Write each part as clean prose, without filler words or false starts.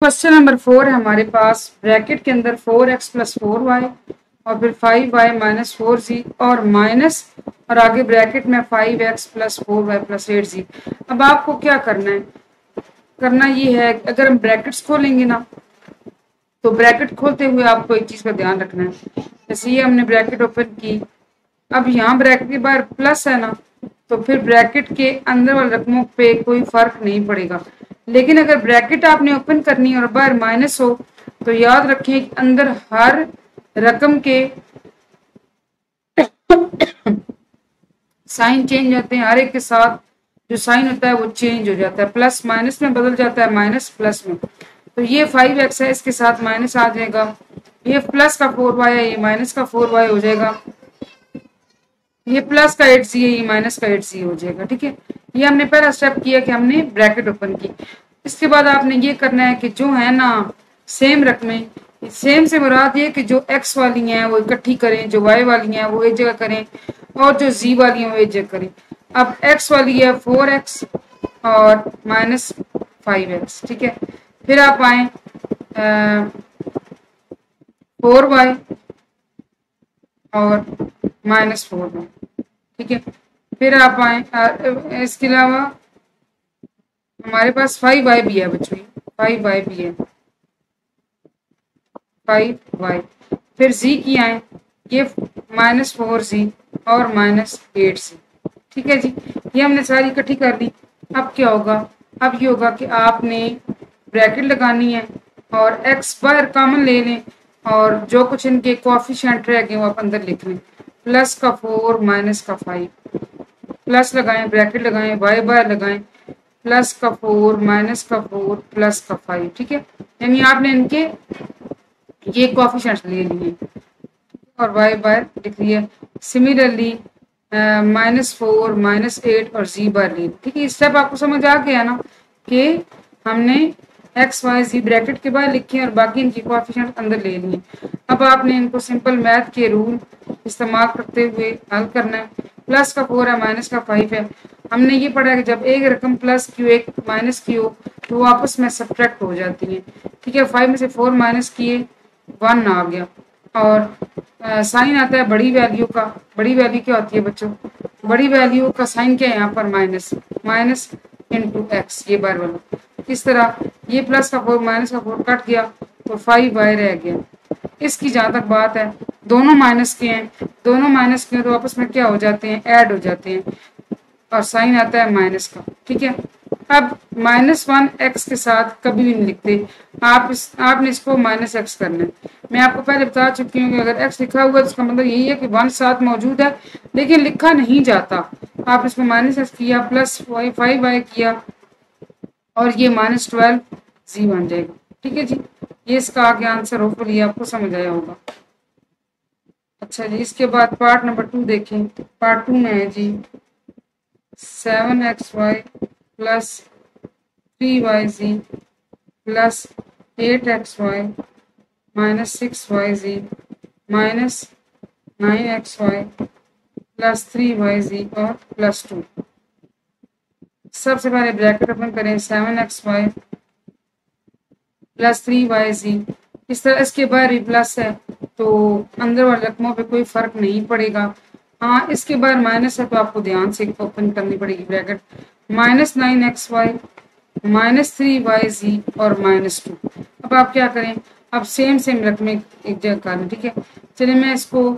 Question number 4 है हमारे पास। Bracket के अंदर 4x प्लस 4y और फिर 5y माइनस 4z और माइनस और आगे ब्रैकेट में 5x plus 4y plus 8z। अब आपको क्या करना है, करना ये है, अगर हम ब्रैकेट्स खोलेंगे ना तो ब्रैकेट खोलते हुए आपको एक चीज का ध्यान रखना है। जैसे ये हमने ब्रैकेट ओपन की, अब यहाँ ब्रैकेट के बाहर प्लस है ना, तो फिर ब्रैकेट के अंदर वाले रकमों पे कोई फर्क नहीं पड़ेगा। लेकिन अगर ब्रैकेट आपने ओपन करनी है और बाहर माइनस हो तो याद रखें कि अंदर हर रकम के साइन चेंज होते हैं, हर एक के साथ जो साइन होता है वो चेंज हो जाता है, प्लस माइनस में बदल जाता है, माइनस प्लस में। तो ये 5x है, इसके साथ माइनस आ जाएगा, ये प्लस का 4y है, ये माइनस का 4y हो जाएगा, ये प्लस का 8z है, ये माइनस का 8z हो जाएगा। ठीक है, ये हमने पहला स्टेप किया कि हमने ब्रैकेट ओपन की। इसके बाद आपने ये करना है कि जो है ना सेम रकमें, सेम से मुराद ये कि जो x वाली हैं वो इकट्ठी करें, जो y वाली हैं वो एक जगह करें और जो z वाली हैं वो एक जगह करें। अब x वाली है 4x और माइनस 5x। ठीक है, फिर आप आए 4y और माइनस 4y। ठीक है, फिर आप आए, इसके अलावा हमारे पास 5y भी है बच्चों, 5y भी है, 5y। फिर z की आए, ये माइनस 4z और माइनस 8z। ठीक है जी, ये हमने सारी इकट्ठी कर ली। अब क्या होगा, अब ये होगा कि आपने ब्रैकेट लगानी है और x बाहर कॉमन ले लें और जो कुछ इनके कोएफिशिएंट रह गए वो आप अंदर लिख लें, प्लस का 4 माइनस का 5, प्लस लगाएं, ब्रैकेट लगाएं, y बार लगाएं, प्लस का 4 माइनस का 4 प्लस का 5। ठीक है, यानी आपने इनके ये कोएफिशिएंट्स ले लिए और y बार लिख लिया। सिमिलरली माइनस 4 माइनस 8 और z बार ले। ठीक है, इस स्टेप आपको समझ आ गया ना कि हमने एक्स वाई जी ब्रैकेट के बाहर लिखे और बाकी इनकी कोएफिशिएंट अंदर ले लिए। अब आपने इनको सिंपल मैथ के रूल इस्तेमाल करते हुए हल करना है। प्लस का 4 है, माइनस का 5 है। हमने ये पढ़ा है कि जब एक रकम प्लस की हो एक माइनस की हो तो वो आपस में सब्ट्रैक्ट हो जाती है। ठीक है, 5 में से 4 माइनस किए 1 आ गया और साइन आता है बड़ी वैल्यू का। बड़ी वैल्यू क्या होती है बच्चों, बड़ी वैल्यू का साइन क्या है यहाँ पर, माइनस, माइनस इंटू एक्स, ये बार वाला। इस तरह ये प्लस का 4 माइनस का 4 कट गया तो 5y रह गया। इसकी जहां तक बात है, दोनों माइनस के हैं, दोनों माइनस के हैं तो आपस में क्या हो जाते हैं, ऐड हो जाते हैं और साइन आता है माइनस का। ठीक है, अब -1x के साथ कभी भी नहीं लिखते, आपने इसको -x करना है। मैं आपको पहले बता चुकी हूँ कि अगर x लिखा हुआ है तो उसका मतलब यही है कि 1 साथ मौजूद है लेकिन लिखा नहीं जाता। आप इसको -x किया प्लस 5y किया और ये -12z बन जाएगा। ठीक है जी, ये इसका आगे आंसर होपफुली आपको समझ आया होगा। अच्छा जी, इसके बाद पार्ट नंबर 2 देखें। पार्ट 2 में है जी 7xy plus 3yz plus 8xy minus 6yz minus 9xy plus 3yz और प्लस 2। सबसे पहले ब्रैकेट ओपन करें, 7xy प्लस 3yz। इस तरह इसके बाद भी प्लस है तो अंदर वाले रकमों पे कोई फर्क नहीं पड़ेगा। हाँ, इसके बाद माइनस है तो आपको ध्यान से ओपन करनी पड़ेगी ब्रैकेट। -9xy माइनस 3yz और -2। अब आप क्या करें, अब सेम रकमें एक जगह कर लें। ठीक है, चलिए मैं इसको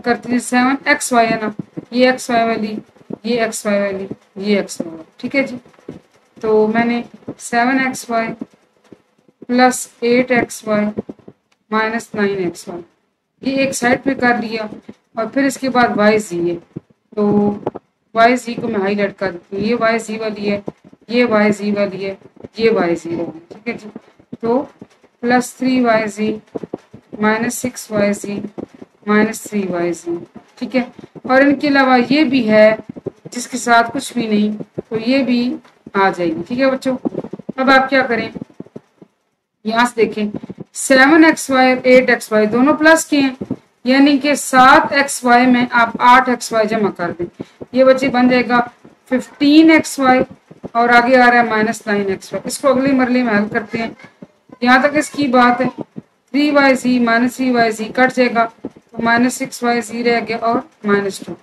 करती हूँ। 7xy है ना, ये xy वाली, ये xy वाली, ये xy वाली। ठीक है जी, तो मैंने 7xy plus 8xy minus 9xy ये एक साइड पे कर लिया और फिर इसके बाद yz है तो yz को मैं हाईलाइट कर देती हूँ। ये yz वाली है, ये yz वाली है, ये yz वाली है। ठीक है जी, तो plus 3yz minus 6yz minus 3yz। ठीक है, और इनके अलावा ये भी है जिसके साथ कुछ भी नहीं तो ये भी आ जाएगी। ठीक है बच्चों, अब आप क्या करें, यहाँ से देखें 7xy 8xy दोनों प्लस के हैं, यानी कि 7xy में आप 8xy जमा कर दें, ये बच्चे बन जाएगा 15xy और आगे आ रहा है -9xy। इसको अगले मरले में हल करते हैं। यहाँ तक इसकी बात है। 3yz माइनस 3yz कट जाएगा तो माइनस 6yz रह गया और -2।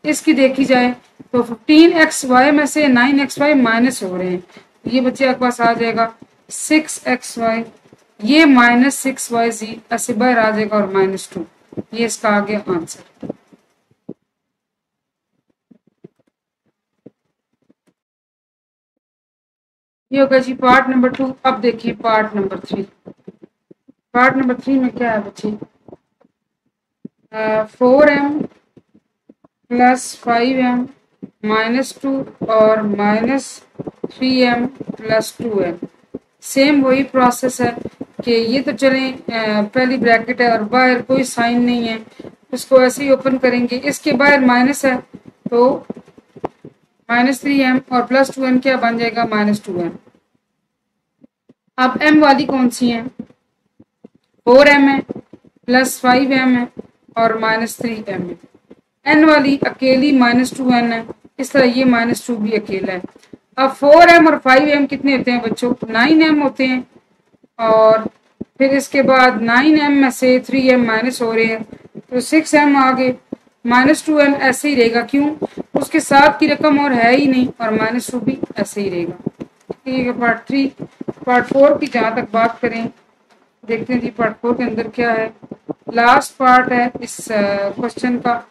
इसकी देखी जाए तो 15xy में से 9xy माइनस हो रहे हैं, ये बच्चे आपके पास आ जाएगा 6xy, ये -6yz ऐसे बाहर आ जाएगा और -2, ये इसका आ गया आंसर। ये होगा जी पार्ट नंबर 2। अब देखिए पार्ट नंबर 3। पार्ट नंबर 3 में क्या है बच्चे, 4m प्लस 5m -2 और -3m प्लस 2m। सेम वही प्रोसेस है कि ये तो चलें पहली ब्रैकेट है और बाहर कोई साइन नहीं है, उसको ऐसे ही ओपन करेंगे। इसके बाहर माइनस है तो -3m और प्लस 2m क्या बन जाएगा -2m। अब m वाली कौन सी है, 4m है प्लस 5m है और -3m है। n वाली अकेली -2n है, इस तरह ये -2 भी अकेला है। अब 4m और 5m कितने होते हैं बच्चों, 9m होते हैं। और फिर इसके बाद 9m में से 3m माइनस हो रहे हैं तो 6m आ गए, -2m ऐसे ही रहेगा, क्यों, उसके साथ की रकम और है ही नहीं और -2 भी ऐसे ही रहेगा। ठीक है, पार्ट 3। पार्ट 4 की जहाँ तक बात करें, देखते हैं जी पार्ट 4 के अंदर क्या है। लास्ट पार्ट है इस क्वेश्चन का,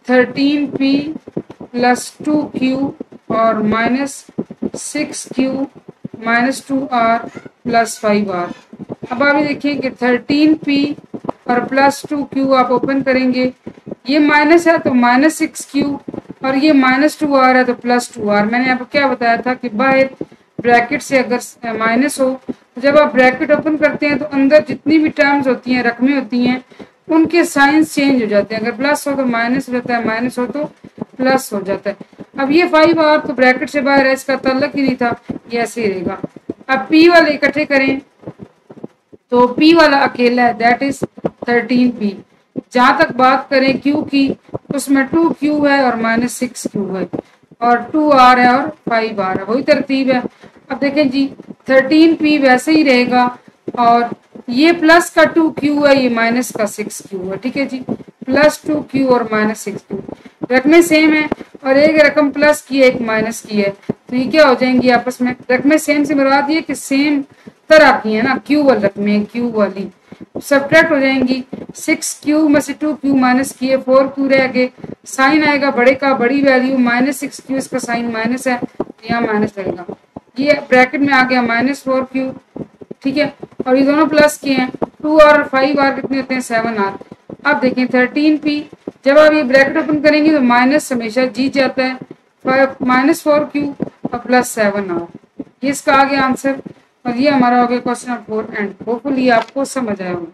13p प्लस 2q और -6q -2r प्लस 5r। अब आप देखिए कि 13p और प्लस 2q आप ओपन करेंगे, ये माइनस है तो -6q और ये -2r है तो प्लस 2r। मैंने आपको क्या बताया था कि बाहर ब्रैकेट से अगर माइनस हो तो जब आप ब्रैकेट ओपन करते हैं तो अंदर जितनी भी टर्म्स होती हैं, रकमें होती हैं, उनके साइंस चेंज हो जाते हैं। अगर प्लस हो तो माइनस हो जाता है, माइनस हो तो प्लस हो जाता है। अब ये 5r तो ब्रैकेट से बाहर है, इसका ताल्लुक ही नहीं था, ये ऐसे ही रहेगा। अब p वाले इकट्ठे करें तो p वाला अकेला है, दैट इज 13p। जहां तक बात करें q की, उसमें 2q है और -6q है और 2r है और 5r है, वही तरतीब है। अब देखें जी 13p वैसे ही रहेगा और ये प्लस का 2q है, ये माइनस का 6q है। ठीक है जी, प्लस 2q और -6q रकमें सेम है और एक रकम प्लस की है, एक माइनस की है, तो ये क्या हो जाएंगी आपस में, रकमें सेम से मुराद ये कि सेम तरह की है ना, क्यू वाली रकमें, क्यू वाली सब्ट्रैक्ट हो जाएंगी। 6q में से 2q माइनस किए, 4q रह गए, साइन आएगा बड़े का, बड़ी वैल्यू -6q, इसका साइन माइनस है, यहाँ माइनस लगेगा, ये ब्रैकेट में आ गया -4q। ठीक है, और ये दोनों प्लस के हैं, 2r और 5r कितने होते हैं, 7r। अब देखें 13p, जब आप ये ब्रैकेट ओपन करेंगे तो माइनस हमेशा जीत जाता है, -4q और प्लस 7r, ये इसका आ गया आंसर। और ये हमारा हो गया क्वेश्चन नंबर 4 एंड होपफुली आपको समझ आया होगा।